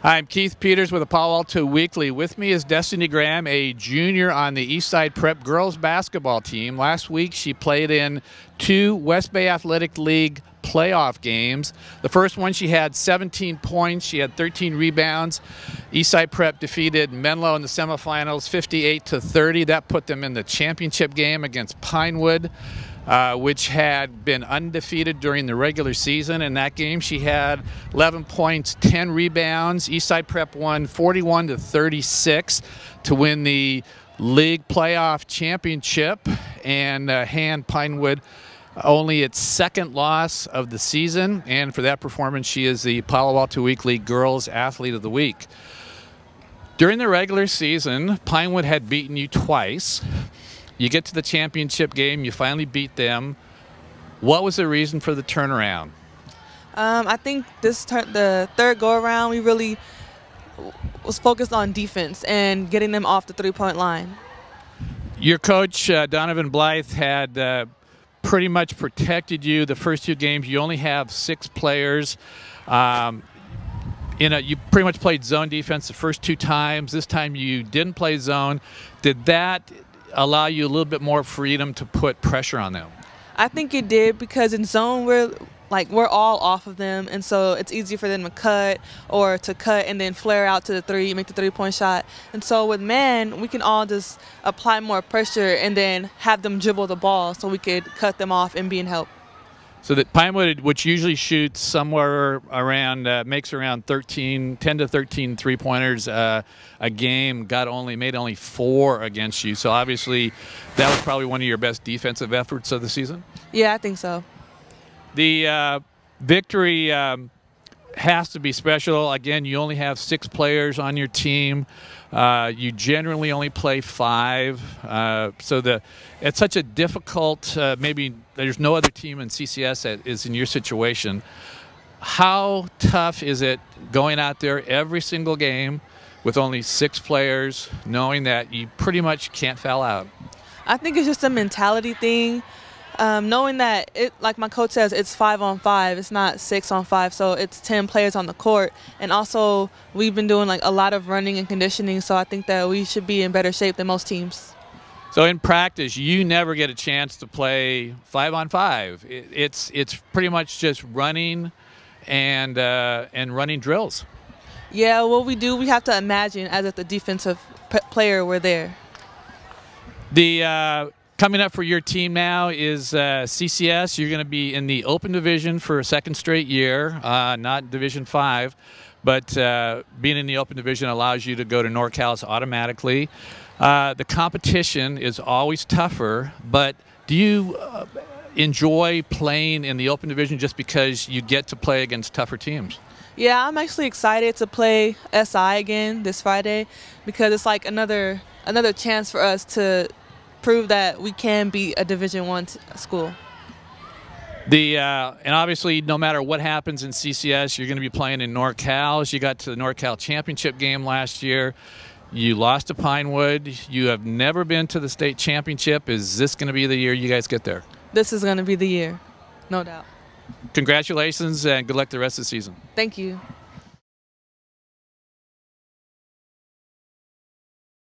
I'm Keith Peters with the Palo Alto Weekly. With me is Destiny Graham, a junior on the Eastside Prep girls basketball team. Last week she played in 2 West Bay Athletic League playoff games. The first one she had 17 points, she had 13 rebounds. Eastside Prep defeated Menlo in the semifinals 58-30. That put them in the championship game against Pinewood, which had been undefeated during the regular season. In that game, she had 11 points, 10 rebounds. Eastside Prep won 41-36 to win the league playoff championship and hand Pinewood only its second loss of the season. And for that performance, she is the Palo Alto Weekly Girls Athlete of the Week. During the regular season, Pinewood had beaten you twice. You get to the championship game, you finally beat them. What was the reason for the turnaround? I think the third go-around, we really was focused on defense and getting them off the three-point line. Your coach, Donovan Blythe, had pretty much protected you the first 2 games. You only have 6 players. You pretty much played zone defense the first 2 times. This time you didn't play zone. Did that allow you a little bit more freedom to put pressure on them? I think it did, because in zone we're all off of them, and so it's easy for them to cut and then flare out to the 3, make the 3-point shot. And so with man, we can all just apply more pressure and then have them dribble the ball so we could cut them off and be in help. So that Pinewood, which usually shoots somewhere around, makes around 10 to 13 three-pointers a game, made only 4 against you. So obviously that was probably one of your best defensive efforts of the season? Yeah, I think so. The victory has to be special. Again, you only have 6 players on your team. You generally only play 5. It's such a difficult, maybe there's no other team in CCS that is in your situation. How tough is it going out there every single game with only 6 players, knowing that you pretty much can't foul out? I think it's just a mentality thing. Knowing that, like my coach says, it's 5-on-5, it's not 6-on-5, so it's 10 players on the court. And also, we've been doing a lot of running and conditioning, so I think that we should be in better shape than most teams. So in practice, you never get a chance to play 5-on-5. It's pretty much just running and running drills. Yeah, what we do, we have to imagine as if the defensive player were there. Coming up for your team now is CCS. You're going to be in the Open Division for a 2nd straight year, not Division 5. But being in the Open Division allows you to go to NorCal's automatically. The competition is always tougher, but do you enjoy playing in the Open Division just because you get to play against tougher teams? Yeah, I'm actually excited to play SI again this Friday, because it's like another chance for us to prove that we can be a Division I school. And obviously, no matter what happens in CCS, you're going to be playing in NorCal. You got to the NorCal championship game last year. You lost to Pinewood. You have never been to the state championship. Is this going to be the year you guys get there? This is going to be the year, no doubt. Congratulations and good luck the rest of the season. Thank you.